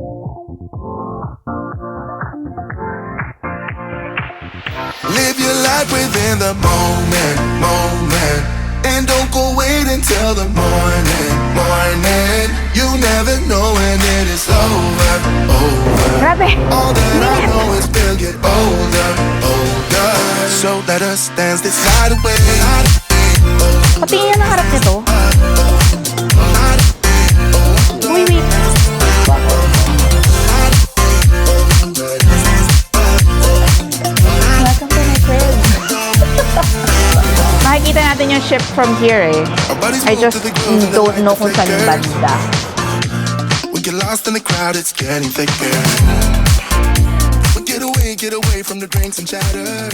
Live your life within the moment, moment. And don't go wait until the morning, morning. You never know when it is over, over. Grabe! All that I know is we'll get older, older. So let us dance this night away. Patingin ang harap nito. Uy, wait. Welcome to my crib. Makikita natin yung ship from here eh. I just don't know kung saan yung banda. We get lost in the crowd, it's getting thicker. We get away from the drinks and chatter.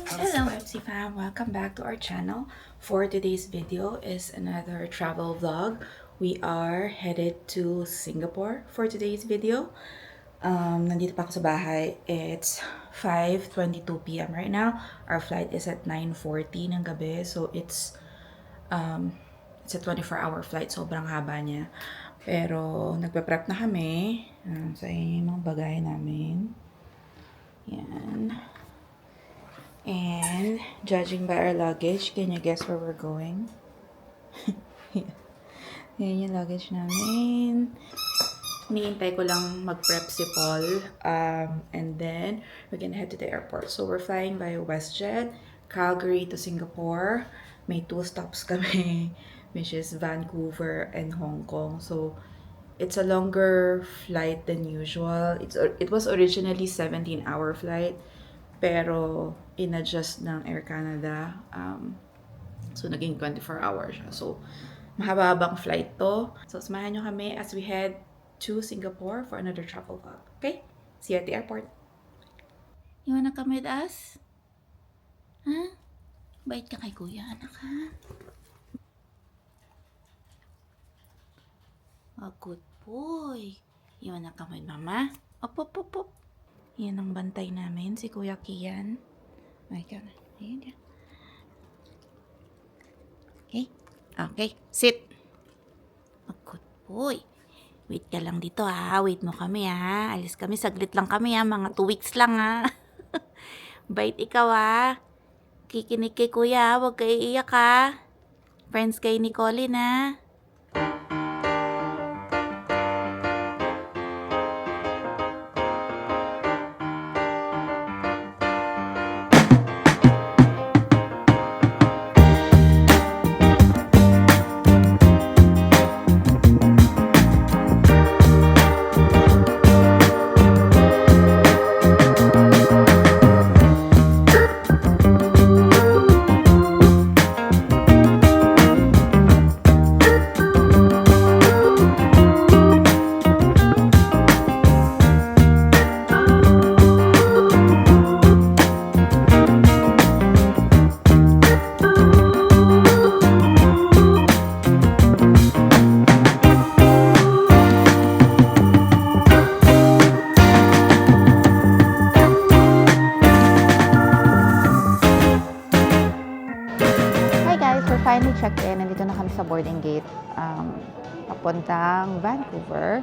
Hello FC fam, welcome back to our channel. For today's video is another travel vlog. We are headed to Singapore for today's video. Nandito pa ako sa bahay. It's 5:22 p.m. right now. Our flight is at 9:40 ng gabi. So it's a 24-hour flight. Sobrang haba niya. Pero nagpe-prep na kami. Sa yung mga bagay namin. Yan. And judging by our luggage, can you guess where we're going? Yan yung luggage namin. Hinihintay ko lang mag-prep si Paul. And then, we're gonna head to the airport. So, we're flying by WestJet, Calgary to Singapore. May 2 stops kami, which is Vancouver and Hong Kong. So, it's a longer flight than usual. It was originally 17-hour flight, pero in-adjust ng Air Canada. So, naging 24 hours siya. So, mahaba-habang flight to. So, samahan nyo kami as we head to Singapore for another travel vlog. Okay? See you at the airport. You wanna come with us? Huh? Bait ka kay kuya, anak, ha? Oh, good boy. You wanna come with mama? Op, op, op, op. Yan ang bantay namin, si Kuya Kian. Ay, ikaw na. Ayan yan. Okay? Okay, sit. Oh, good boy. Wait ka lang dito ha. Wait mo kami ha. Alis kami. Saglit lang kami ha. Mga 2 weeks lang ha. Bait ikaw ha. Kikinig kay kuya ha. Huwag kayo iiyak ha. Friends kay ni Colin ha. Finally checked in. Nandito na kami sa boarding gate. Papuntang Vancouver.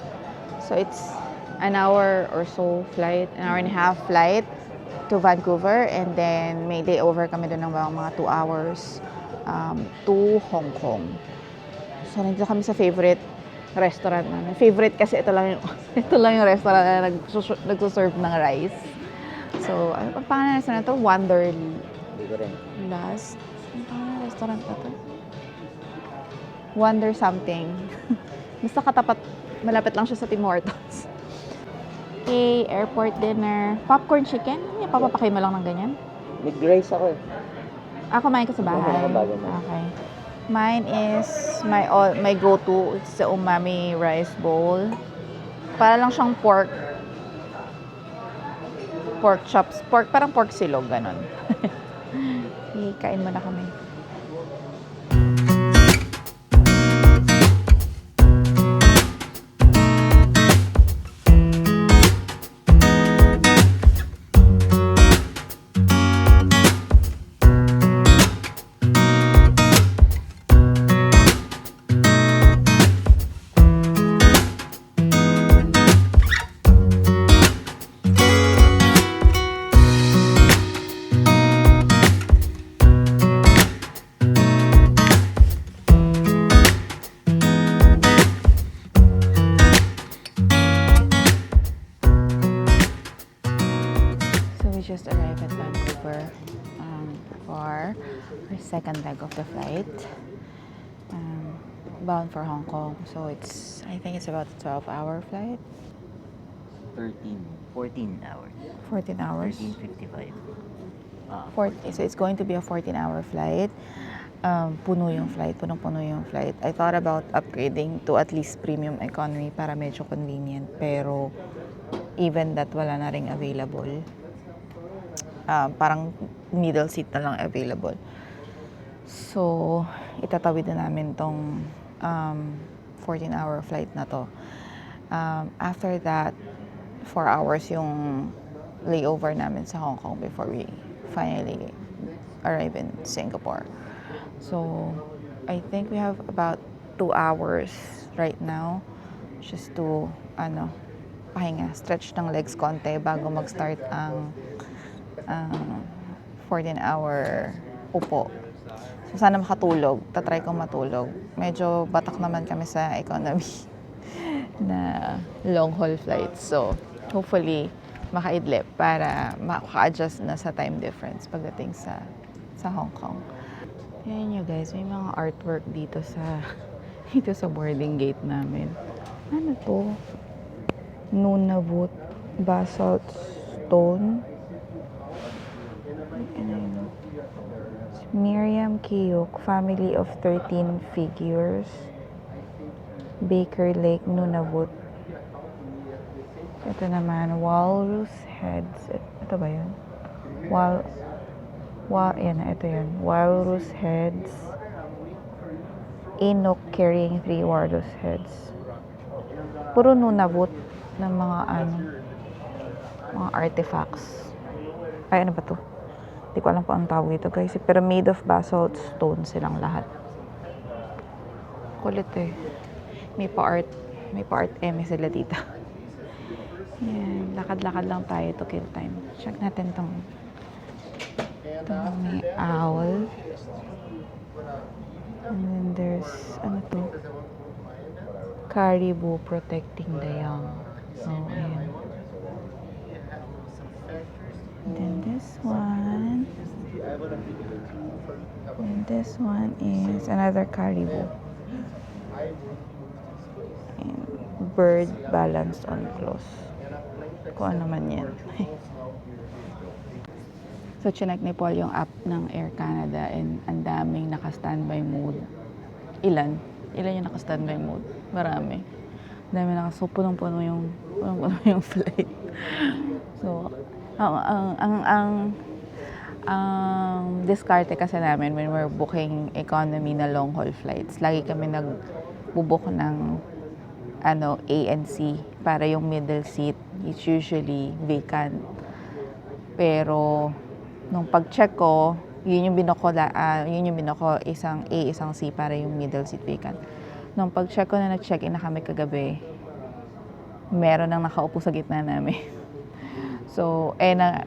So it's an hour or so flight, an hour and a half flight to Vancouver. And then may layover kami doon ng mga 2 hours to Hong Kong. So nandito kami sa favorite restaurant namin. Favorite kasi ito lang yung restaurant na nagsuserve ng rice. So, ano pa pangalan na ito? Wonderly. Hindi ko rin. Last. Ano pangalan ng restaurant na ito? Wonder something. Basta katapat, malapit lang siya sa Tim Hortons. Okay, airport dinner. Popcorn chicken? Papapakay mo lang ng ganyan? Nag-rice ako eh. Kumain ka sa bahay? Okay. Mine is my go-to. It's the umami rice bowl. Para lang siyang pork chops. Parang pork silog, ganon. Kain mo na kami. second leg of the flight, bound for Hong Kong. So I think it's about a 12-hour flight. 14 hours. 14 hours. 13:55. 40, so it's going to be a 14-hour flight. Puno yung flight, punong-puno yung flight. I thought about upgrading to at least premium economy para medyo convenient. Pero even that, wala na ring available. Parang middle seat na lang available. So, itatawid na namin tong 14-hour flight na to. After that, 4 hours yung layover namin sa Hong Kong before we finally arrive in Singapore. So, I think we have about 2 hours right now just to, pahinga, stretch ng legs konti bago mag-start ang 14-hour upo. So, sana makatulog. Tatry kong matulog. Medyo batak naman kami sa economy na long-haul flights. So, hopefully, makaidlip para maka-adjust na sa time difference pagdating sa Hong Kong. Ayan nyo guys, may mga artwork dito sa boarding gate namin. Ano to? Nunavut basalt stone. Miriam Kiyuk, family of 13 figures. Baker Lake, Nunavut. Ito naman, walrus heads. Ito ba yun? Yan, ito yun. Walrus heads. Enoch carrying 3 walrus heads. Puro Nunavut ng mga mga artifacts. Ay, ano ba to? Hindi ko alam po ang tawag ito guys. Pero made of basalt stone silang lahat. Kulit eh. May pa-art sila dito. Yan, lakad-lakad lang tayo to kill time. Check natin tong may owl. And then there's, ano to? Caribou protecting the young. So, ayan. And then this one. And this one is another caribou. And bird balanced on claws. Kung ano man yan. So, chinek ni Paul yung app ng Air Canada and ang daming naka-standby mode. Ilan yung naka-standby mode? Marami. Dami so punong-puno yung flight. So, ang diskarte kasi namin when we're booking economy na long-haul flights, lagi kami nag-book ng A and C para yung middle seat is usually vacant. Pero nung pag-check ko, yun yung binoko, isang A, isang C para yung middle seat vacant. Nung pag-check ko na nag-check-in na kami kagabi, meron nang nakaupo sa gitna namin. So,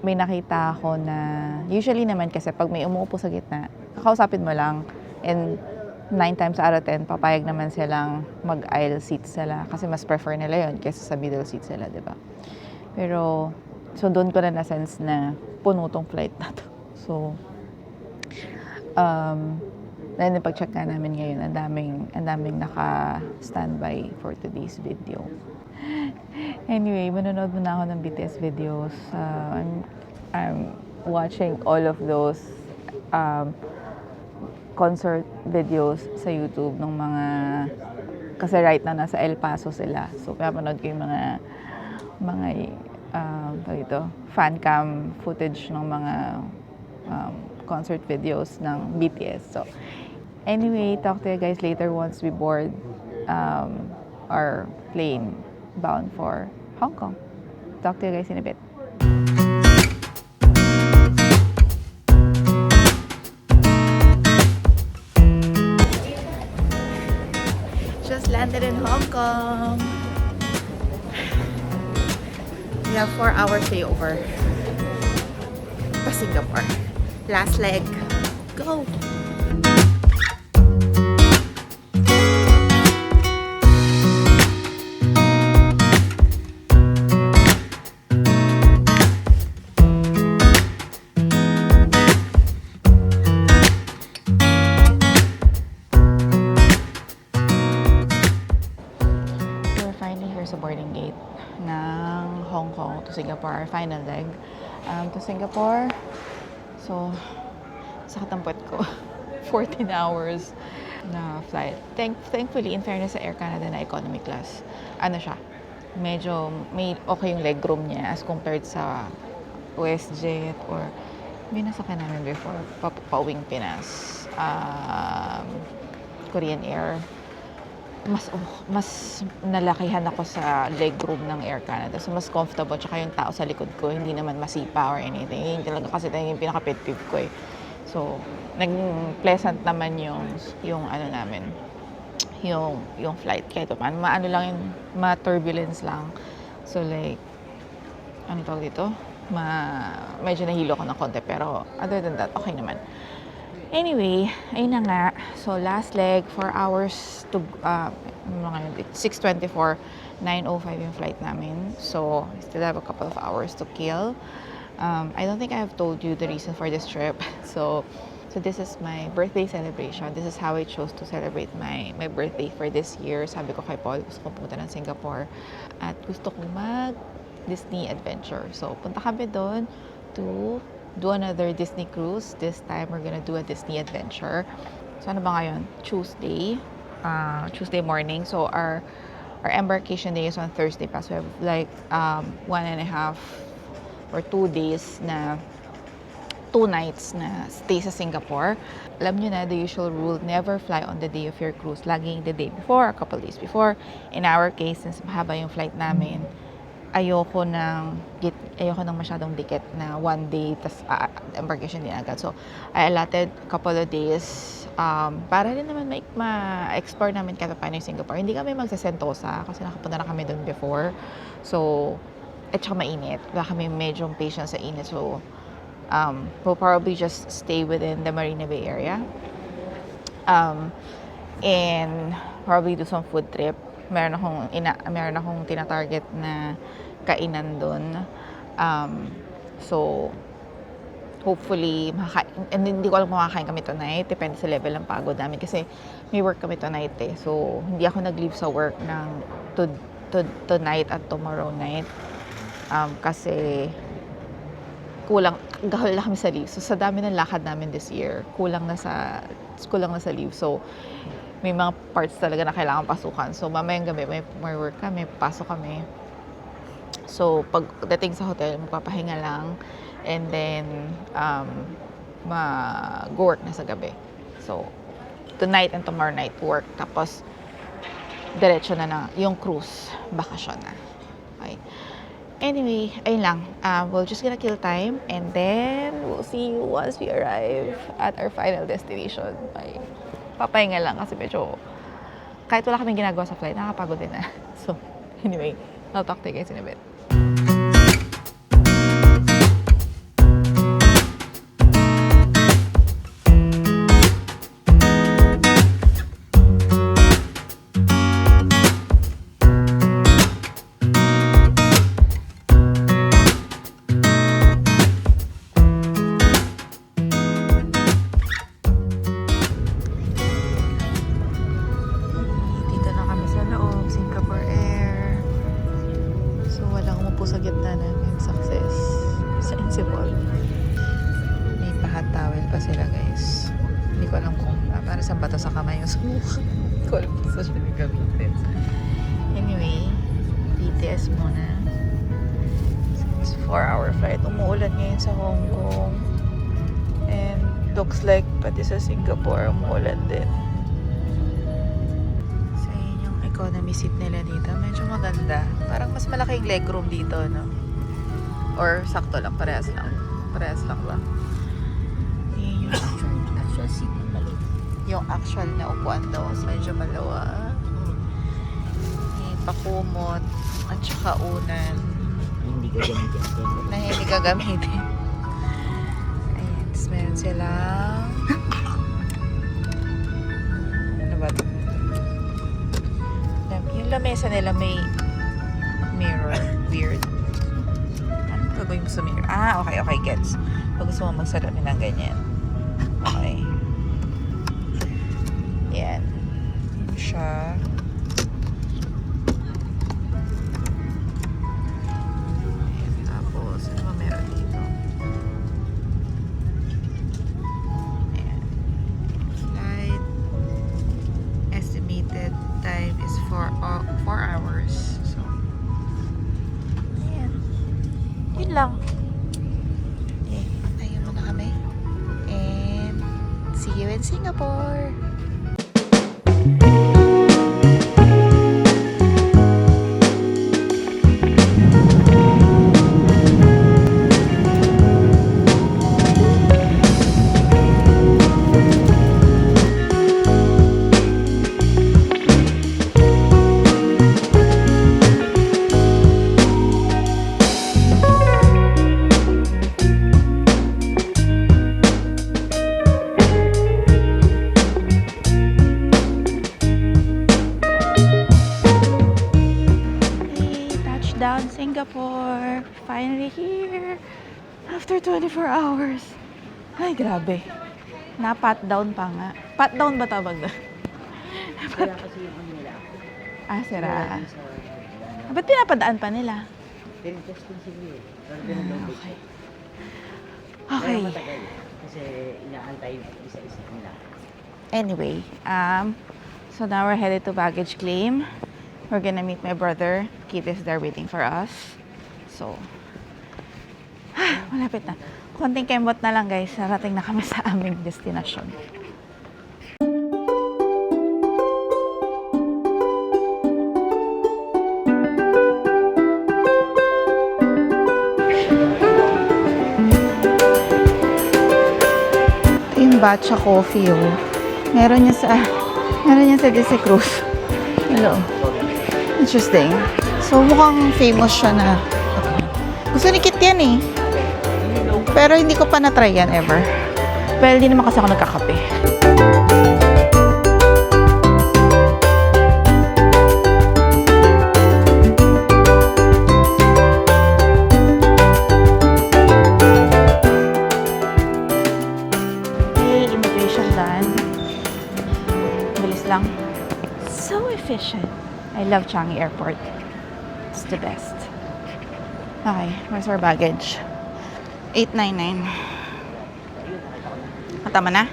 may nakita ako na, usually naman kasi pag may umuupo sa gitna, kakausapin mo lang, and 9 times out of 10, papayag naman silang mag-aisle seat sila kasi mas prefer nila yon kaysa sa middle seat sila, di ba? Pero, so doon ko na sense na puno tong flight na to. So, dahil pag-check na namin ngayon, ang daming naka-standby for today's video. Anyway, manonood muna ako ng BTS videos. I'm watching all of those concert videos sa YouTube ng mga, kasi right now nasa El Paso sila. So, pinapanood ko yung mga fan cam footage ng mga concert videos ng BTS. So, anyway, talk to you guys later once we board our plane bound for Hong Kong. Talk to you guys in a bit. Just landed in Hong Kong. We have 4 hours layover for Singapore. Last leg. Go! finally here sa boarding gate ng Hong Kong to Singapore, our final leg to Singapore. So, sakit ang puwet ko. 14 hours na flight. Thankfully, in fairness sa Air Canada na economy class, ano siya, medyo may okay yung legroom niya as compared sa WestJet or may nasakyan namin before, pauwing Pinas, Korean Air. Mas nalakihan ako sa legroom ng Air Canada. So, mas comfortable. Tsaka yung tao sa likod ko, hindi naman masipa or anything. Yun talaga kasi yung pinaka-pet peeve ko eh. So, naging pleasant naman yung ano namin, yung flight. Kahit pa paano, maano lang yung, ma-turbulence lang. So, like, ano tawag dito? Medyo nahilo ko ng konti. Pero, other than that, okay naman. Anyway, ayun na nga. So, last leg, 4 hours to, 6:24, 9:05 yung flight namin. So, still have a couple of hours to kill. I don't think I have told you the reason for this trip. So this is my birthday celebration. This is how I chose to celebrate my birthday for this year. Sabi ko kay Paul, gusto ko pumunta ng Singapore at gusto ko mag-Disney adventure. So, punta kami doon to do another Disney cruise. This time, we're gonna do a Disney adventure. So, ano ba ngayon? Tuesday morning. So, our embarkation day is on Thursday pa. So, we have like 1.5 or 2 days na 2 nights na stay sa Singapore. Alam nyo na, the usual rule, never fly on the day of your cruise. Laging the day before, a couple days before. In our case, since mahaba yung flight namin, ayoko nang masyadong dikit na 1 day, tas embarkation din agad. So, I allotted a couple of days para din naman ma-explore namin kahit paano yung Singapore. Hindi kami magsa-Sentosa kasi nakapunta na kami doon before. So, at saka mainit. Wala kami medyo patient sa init. So, we'll probably just stay within the Marina Bay area. And probably do some food trip. Meron akong tina-target na kainan doon. So, hopefully, and hindi ko alam kung makakain kami tonight. Depende sa level ng pagod namin. Kasi may work kami tonight eh. So, hindi ako nag-leave sa work ng tonight at tomorrow night. Kasi gahol na kami sa leave. So, sa dami ng lakad namin this year, kulang na sa leave. So, may mga parts talaga na kailangan pasukan. So, mamayang gabi, may work kami, pasok kami. So, pagdating sa hotel, magpapahinga lang. And then, mag-work na sa gabi. So, tonight and tomorrow night work. Tapos, diretso na yung cruise. Bakasyon na. Okay. Anyway, ayun lang. We're just gonna kill time and then we'll see you once we arrive at our final destination. Bye. Papahinga lang kasi medyo kahit wala kaming ginagawa sa flight, nakakapagod din na. So, anyway, I'll talk to you guys in a bit. Sa gitna namin, success sa Insibol. May pahat towel pa sila guys. Hindi ko alam kung para saan ba ito sa kamay yung sumukha. Hindi ko alam kung saan siya gagamitin. Anyway, BTS muna. It's 4-hour flight. Umuulan ngayon sa Hong Kong. And looks like pati sa Singapore umuulan din. Economy seat nila dito. Medyo maganda. Parang mas malaking legroom dito, no? Or sakto lang, parehas lang. Parehas lang ba? Yung actual seat ng maliit. Yung actual na upuan daw. Medyo malawa. May pakumot at saka unan. Hindi gagamitin. Na hindi gagamitin. Ayan. Tapos meron silang ano ba ito? Yung lamesa nila may mirror. Weird. Ano gagawin mo sa mirror? Okay, gets. Pag gusto mo magsalamin ng ganyan. Okay. Yan. Yun siya. lang. Okay, tayo muna kami. And see you in Singapore. Touchdown Singapore! Finally here! After 24 hours. Ay, grabe. Na-pat down pa nga. Pat down ba tawag doon? Kaya kasi yung ano nila. Ah, sira. Ba't pinapadaan pa nila? Testing sila eh. Pero ganun daw Okay. Kaya Okay. matagal. Kasi inaantay isa-isa nila. Anyway, so now we're headed to baggage claim. We're gonna meet my brother. Kit is there waiting for us. So, malapit na. Konting kembot na lang guys. Narating na kami sa aming destination. Ito yung Batcha Coffee, oh. Meron niya sa Disney Cruise. Hello. Interesting. So, mukhang famous siya na. Gusto ni Kit yan eh. Pero hindi ko pa na-try yan ever. Well, hindi naman kasi ako nagkakape. Okay, immigration done. Bilis lang. So efficient. I love Changi Airport. It's the best. Okay, where's our baggage? 899. Tama na?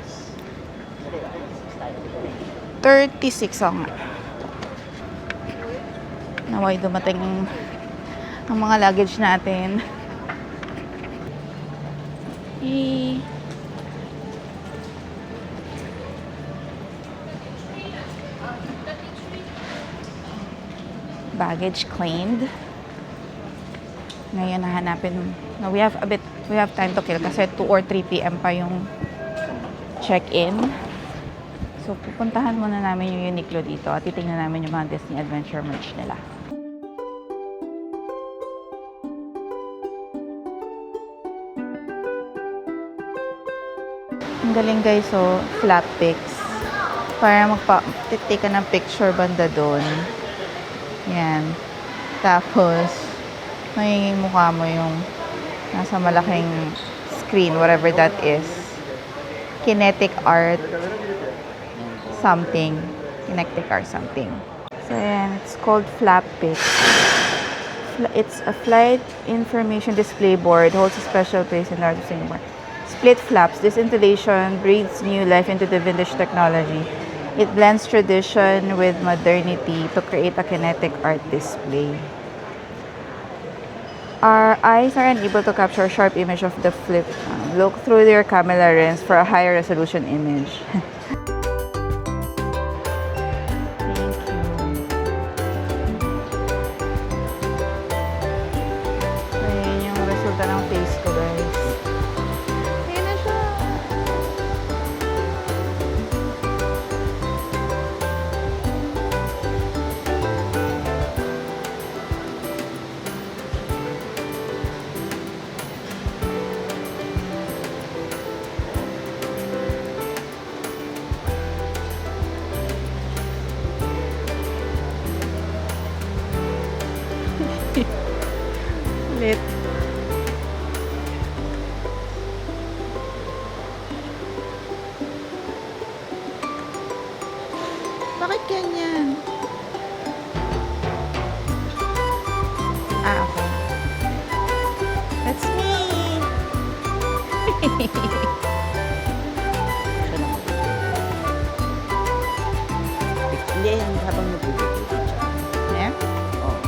36 ako nga. Naway dumating ang mga luggage natin. Baggage claimed. Ngayon nahanapin. No, we have time to kill kasi 2 or 3 p.m. pa yung check-in. So pupuntahan muna namin yung Uniqlo dito at titingnan namin yung mga Disney Adventure merch nila. Ang galing guys, so flat pics. Para magpa-take ka ng picture banda doon. Yan. Tapos, may mukha mo yung nasa malaking screen, whatever that is. Kinetic art something. Kinetic art something. So, yan. It's called Flappic. It's a flight information display board. Holds a special place in the heart of Singapore. Split flaps. This installation breathes new life into the vintage technology. It blends tradition with modernity to create a kinetic art display. Our eyes are unable to capture a sharp image of the flip. Look through your camera lens for a higher resolution image. Thank you. Ayan yung resulta ng face ko, guys. Ayan na siya. Lit. Bakit ganyan? Ah, okay. That's me! Siya lang. Hindi, habang nag-video. Ayan? Oo.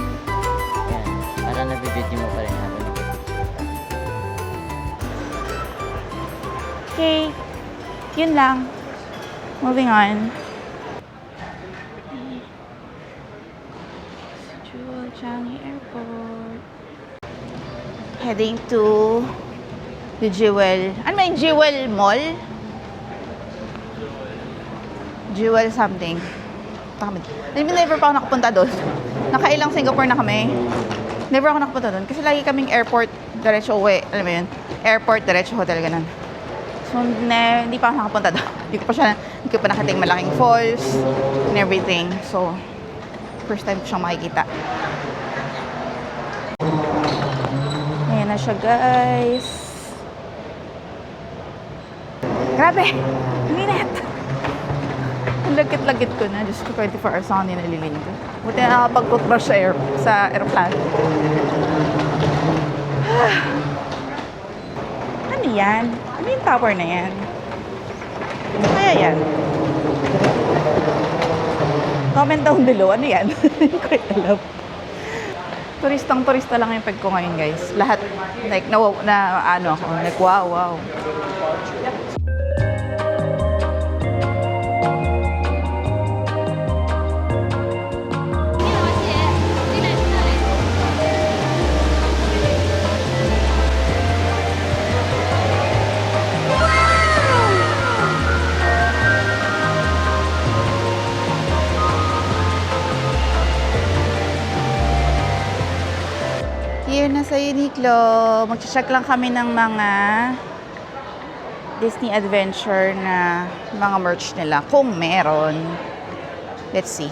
Ayan. Para nabibidyo mo pa rin habang nag-video. Okay. Yun lang. Moving on. Jewel Changi Airport. Heading to the Jewel. Ano ba yung Jewel Mall? Jewel something. Never pa ako nakapunta doon. Nakailang Singapore na kami. Never ako nakapunta doon. Kasi lagi kaming airport, diretso uwi. Alam mo yun? Airport, diretso hotel, ganun. So, hindi pa ako nakapunta doon. Hindi ko pa nakating malaking falls and everything. So, first time ko siyang makikita. Ayan na siya, guys. Grabe! Minute! Ang lagkit-lagkit ko na. Diyos ko, 24 hours ako hindi naliligo. Buti na nakapag-toothbrush sa aeroplano. Ano yan? Ano yung tower na yan? Ano kaya yan? Comment down below. Ano yan? Hindi ko alam. Turistang-turista lang yung peg ko ngayon, guys. Lahat, like, like, wow. Here na sa Uniqlo. Mag-check lang kami ng mga Disney Adventure na mga merch nila. Kung meron. Let's see.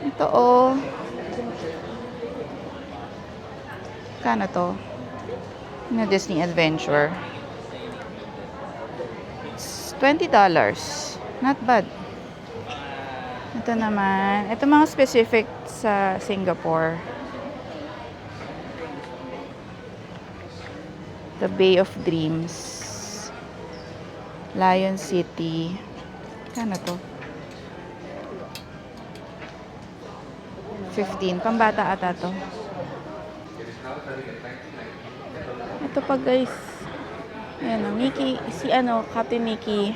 Ito oh. Kano to? Na Disney Adventure. It's $20. Not bad. Ito naman. Ito mga specific sa Singapore. The Bay of Dreams. Lion City. Kano to? 15. Pambata ata to. Ito pa guys. Ayan o. Mickey. Captain Mickey.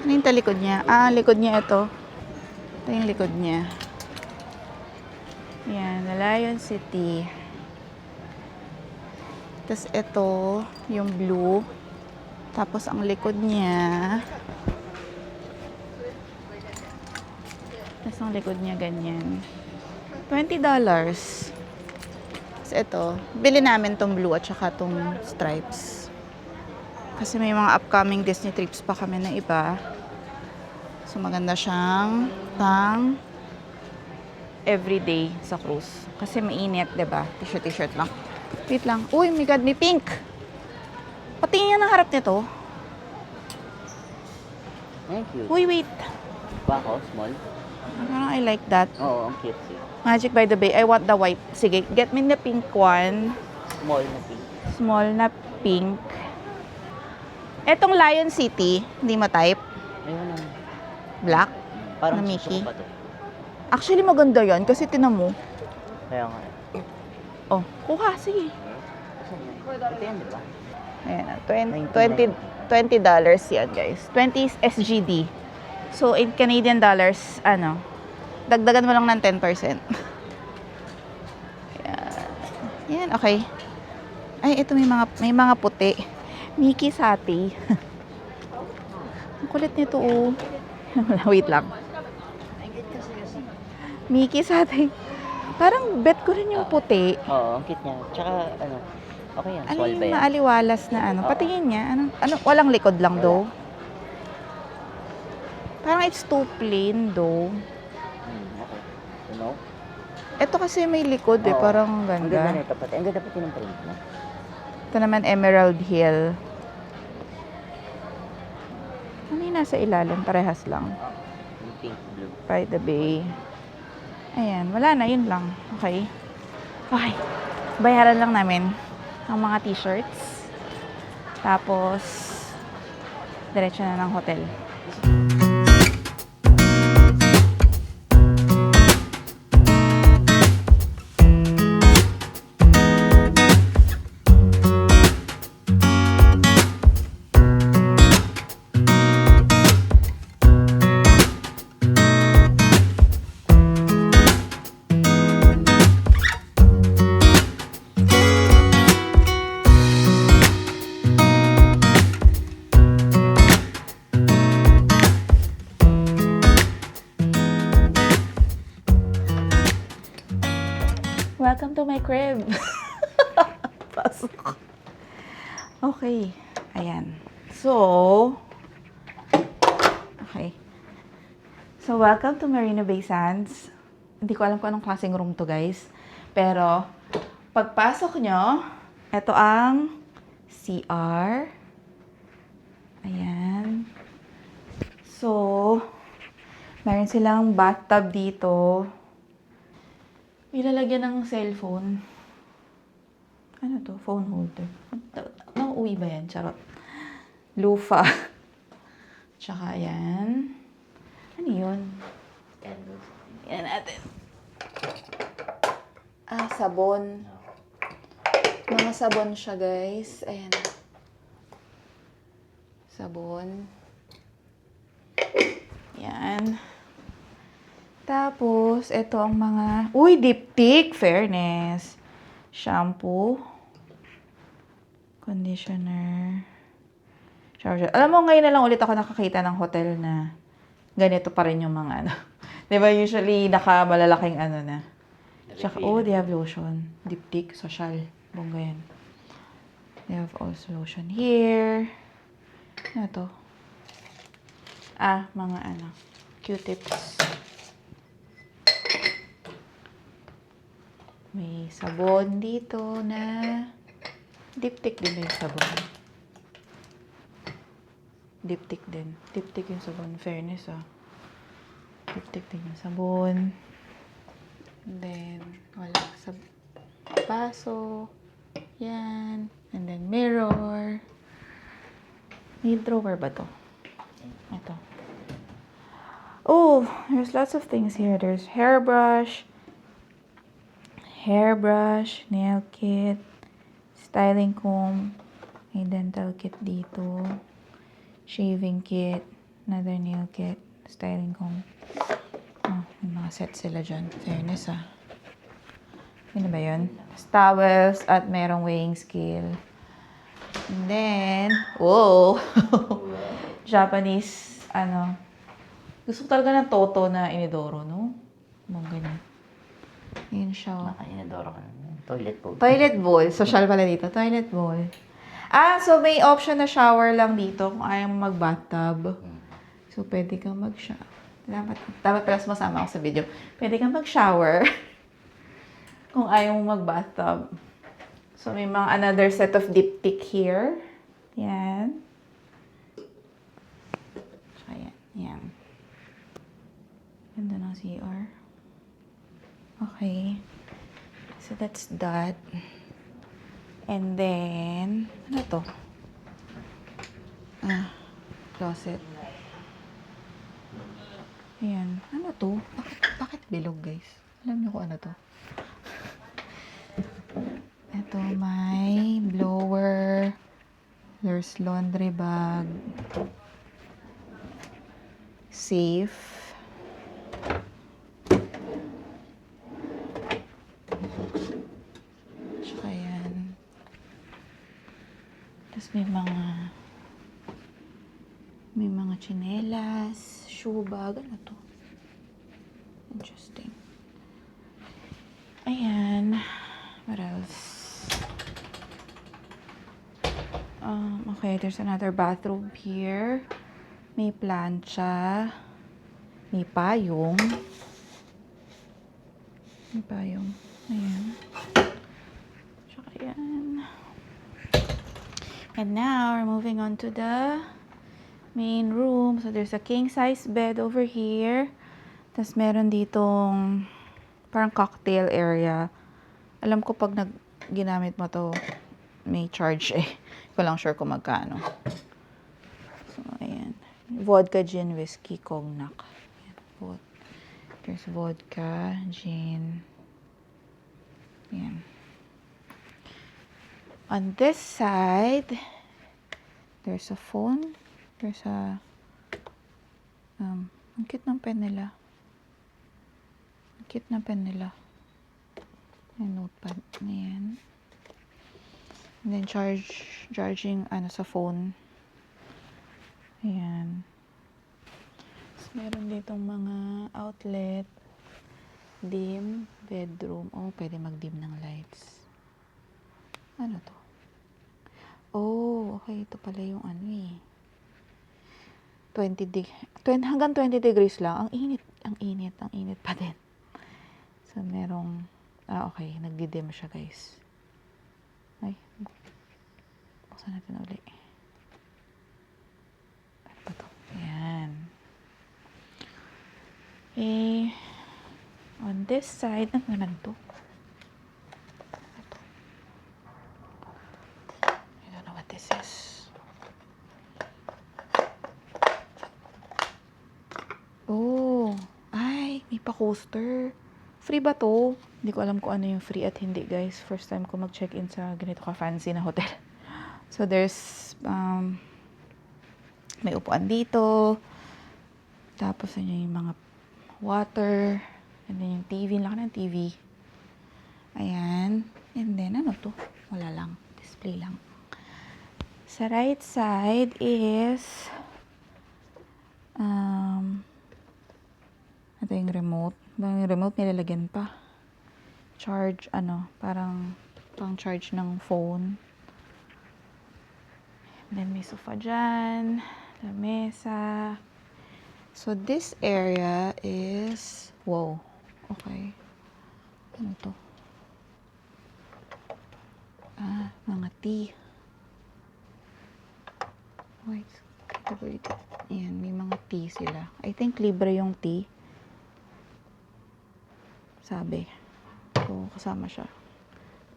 Ano yung talikod niya? Likod niya ito. Ito yung likod niya. Ayan. The Lion City. Tapos ito, yung blue. Tapos ang likod niya. Tapos ang likod niya ganyan. $20. Tapos ito, bili namin tong blue at saka tong stripes. Kasi may mga upcoming Disney trips pa kami na iba. So maganda siyang pang everyday sa cruise. Kasi mainit, diba? T-shirt lang. Wait lang. Uy, my God, may pink. Patingin yan ang harap nito. Thank you. Uy, wait. Ba ako? Small? Parang I like that. Oo, ang cute eh. Magic by the Bay. I want the white. Sige, get me the pink one. Small na pink. Small na pink. Etong Lion City, hindi mo type. Ayun ang Black parang na Mickey. susuko pa to. Actually, maganda yan kasi tinan mo. Kaya nga. Oh, kuha. Sige. Ito yan, di ba? Ayan, $20 yan, guys. 20 SGD. So, in Canadian dollars, dagdagan mo lang ng 10%. Yan, okay. Ay, ito may mga puti. Mickey Sati. Ang kulit nito, oh. Wait lang. Mickey Sati. Parang bet ko rin yung puti. Oo, ang cute niya. Tsaka, okay yan. Ano Small yung ba yan? maaliwalas na Patingin niya. Walang likod lang, though. Parang it's too plain, though. Okay. You know? Ito kasi may likod, Oo. Parang Ang ganda ganda. nito pati. Ang ganda pati ng print mo. Ito naman, Emerald Hill. Ano yung nasa ilalim? Parehas lang. Yung pink, blue. By the Bay. Ayan, wala na, yun lang. Okay. Okay. Bayaran lang namin ang mga t-shirts. Tapos, diretso na ng hotel. Welcome to my crib. Pasok. Okay. Ayan. So, okay. So, welcome to Marina Bay Sands. Hindi ko alam kung anong klaseng room to, guys. Pero, pagpasok nyo, ito ang CR. Ayan. So, meron silang bathtub dito. May lalagyan ng cellphone. Ano to? Phone holder. Nauuwi ba yan? Charot. Lufa. Tsaka ayan. Ano yun? Yan natin. Sabon. Mga sabon siya, guys. Ayan. Sabon. Yan. Tapos, ito ang mga... Uy, diptyque! Fairness. Shampoo. Conditioner. Shower gel. Alam mo, ngayon na lang ulit ako nakakita ng hotel na ganito pa rin yung mga ano. Diba, usually, nakamalalaking ano na. Tsaka, they have lotion. Diptyque, social. Bongga yan. They have also lotion here. Ano to? Mga ano, Q-tips. May sabon dito na diptyque din yung sabon. Diptyque din. Diptyque yung sabon. Fairness, Diptyque din yung sabon. And then, wala sa baso. Yan. And then, mirror. May drawer ba to? Ito. Oh, there's lots of things here. There's hairbrush, nail kit, styling comb, may dental kit dito, shaving kit, another nail kit, styling comb. Oh, may mga set sila dyan. Fairness, Ano ba yun? Towels at merong weighing scale. And then, Japanese, gusto ko talaga ng toto na inidoro, no? Mga ganyan. Yun siya. Naka-inadoro ka na. Toilet bowl. Toilet bowl. Social pala dito. Toilet bowl. So may option na shower lang dito kung ayaw mo mag-bathtub. So, pwede kang mag-shower. Dapat pala masama ako sa video. Pwede kang mag-shower kung ayaw mo mag-bathtub. So, may mga another set of diptyque here. Yan. So, yan. Ganda ng CR. Okay. So, that's that. And then, ano to? Closet. Ayan. Ano to? Bakit bilog, guys? Alam niyo kung ano to? Ito, may blower. There's laundry bag. Safe. Tsaka yan. Tapos may mga tsinelas, shoe bag. Ano to? Interesting. Ayan. What else? Okay, there's another bathroom here. May plancha. May payong. Ayan. Tsaka yan. And now, we're moving on to the main room. So, there's a king-size bed over here. Tapos, meron ditong parang cocktail area. Alam ko pag ginamit mo to, may charge Hindi ko lang sure kung magkano. So, ayan. Vodka, gin, whiskey, cognac. Ayan. There's vodka, gin. Ayan. On this side, there's a phone. There's a... ang cute ng pen nila. Yung notepad na yan. And then charging sa phone. Ayan. So, meron ditong mga outlet. Dim, bedroom. Oh, pwede mag-dim ng lights. Ano to? Oh, okay. Ito pala yung ano eh. 20 hanggang 20 degrees lang. Ang init. Ang init. Ang init pa din. So, merong... okay. Nagdi-dim siya, guys. Ay. Buksan natin uli. Ano ba to? Ayan. Eh... On this side, ano naman to? I don't know what this is. Oh, ay, may pa-coaster. Free ba to? Hindi ko alam kung ano yung free at hindi, guys. First time ko mag-check-in sa ganito ka-fancy na hotel. So, there's, may upuan dito. Tapos, yun yung mga water. And then yung TV, laki ng TV. Ayan. And then, ano to? Wala lang. Display lang. Sa right side is, ito yung remote. Yung remote nilalagyan pa. Charge, parang pang charge ng phone. And then may sofa dyan. Lamesa. So, this area is, wow. Okay. Ano to? Mga tea. Wait. Ayan, may mga tea sila. I think libre yung tea. Sabi. So, kasama siya.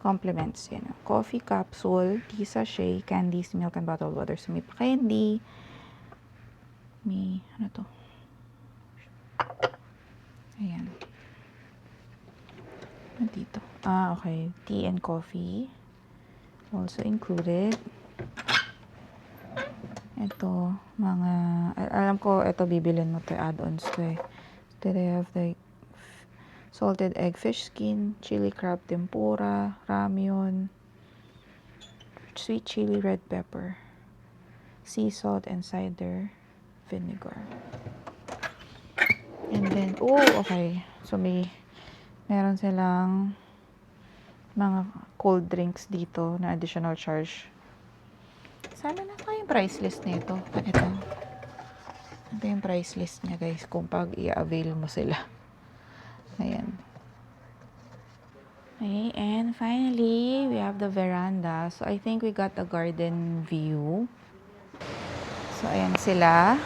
Compliments. Yan. Coffee capsule, tea sachet, candies, milk, and bottled water. So, may pa-candy. May, ano to? Ayan. Dito. Okay. Tea and coffee. Also included. Ito, alam ko, ito bibilin mo to, add-ons to eh. So, they have the salted egg fish skin, chili crab tempura, ramyun, sweet chili red pepper, sea salt and cider vinegar. And then, okay. So, meron silang mga cold drinks dito na additional charge. Sana na yung price list nito. Ito. Ito yung price list niya, guys, kung pag i-avail mo sila. Ayan. Okay, and finally, we have the veranda. So, I think we got a garden view. So, ayan sila.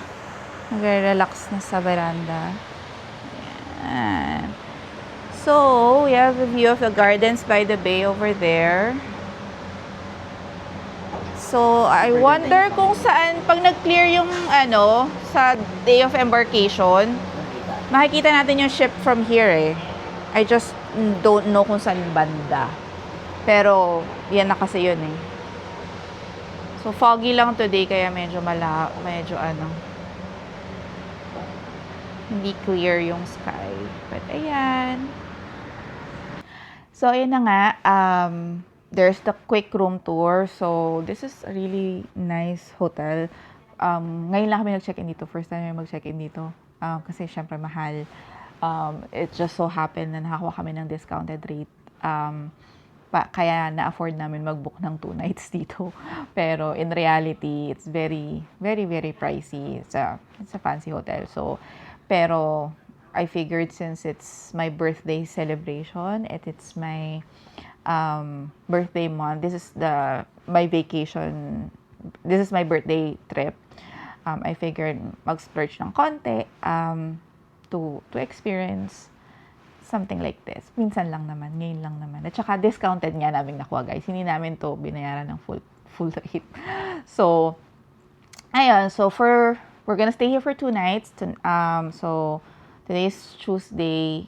Nagre-relax na sa veranda. Ayan. So, we have a view of the gardens by the bay over there. So, I wonder kung saan, pag nag-clear yung, sa day of embarkation, makikita natin yung ship from here eh. I just don't know kung saan banda. Pero, yan na kasi yun eh. So, foggy lang today, kaya medyo hindi clear yung sky. But, ayan. So, ayun na nga, there's the quick room tour. So, this is a really nice hotel. Ngayon lang kami nag-check-in dito. First time kami mag-check-in dito. Kasi, syempre, mahal. It just so happened na nakakuha kami ng discounted rate. Kaya na-afford namin mag-book ng 2 nights dito. Pero, in reality, it's very, very, very pricey. It's a fancy hotel. So, pero, I figured since it's my birthday celebration, it's my birthday month. This is my vacation. This is my birthday trip. I figured mag-splurge ng konti to experience something like this. Minsan lang naman, ngayon lang naman. At saka discounted nga namin nakuha, guys. Hindi namin to binayaran ng full rate. So, ayun. So, we're gonna stay here for 2 nights. So, today is Tuesday.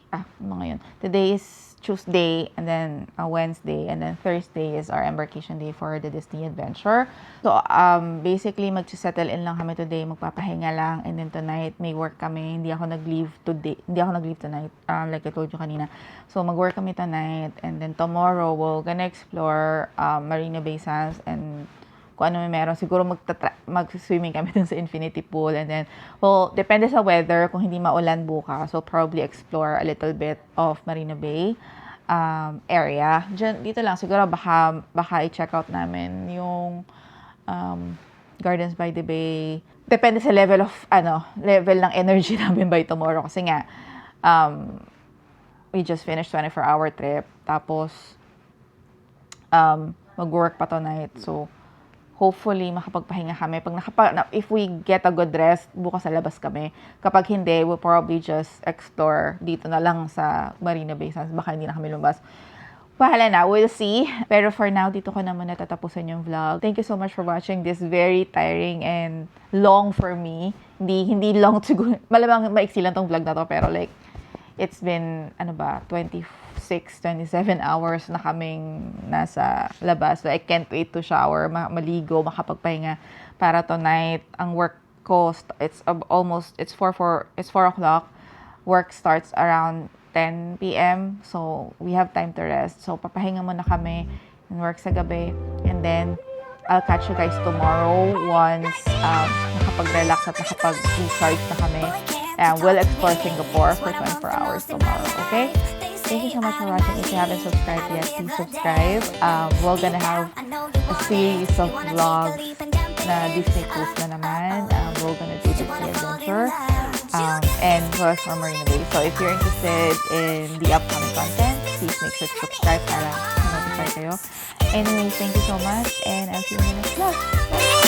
Today is Tuesday, and then Wednesday, and then Thursday is our embarkation day for the Disney Adventure. So, basically, mag-settle in lang kami today. Magpapahinga lang. And then tonight, may work kami. Hindi ako nag-leave tonight. Like I told you kanina. So, mag-work kami tonight. And then tomorrow, we're gonna explore Marina Bay Sands and kung ano may meron. Siguro mag-swimming kami dun sa infinity pool. And then, well, depende sa weather. Kung hindi maulan bukas, so probably explore a little bit of Marina Bay area. Dito lang, siguro baka i-check out namin yung Gardens by the Bay. Depende sa level ng energy namin by tomorrow. Kasi nga, we just finished 24-hour trip. Tapos, mag-work pa tonight. So, hopefully, makapagpahinga kami. If we get a good rest, bukas sa labas kami. Kapag hindi, we'll probably just explore dito na lang sa Marina Bay Sands. Baka hindi na kami lumabas. Bahala na, we'll see. Pero for now, dito ko naman natatapusin yung vlog. Thank you so much for watching this very tiring and long for me. Hindi long siguro. Malamang maiksi lang tong vlog na to. Pero like, it's been, 26, 27 hours na kaming nasa labas. So I can't wait to shower, maligo, makapagpahinga. Para tonight, ang work ko, it's 4 o'clock. Work starts around 10 p.m. So, we have time to rest. So, papahinga muna kami and work sa gabi. And then, I'll catch you guys tomorrow once nakapag-relax at nakapag-recharge na kami. And we'll explore Singapore for 24 hours tomorrow, okay? Thank you so much for watching. If you haven't subscribed yet, please subscribe. We're gonna have a series of vlogs na Disney Cruise na naman. We're gonna do Disney Adventure. And plus for Marina Bay. So if you're interested in the upcoming content, please make sure to subscribe para notify kayo. Anyway, thank you so much and I'll see you in the next vlog. Bye!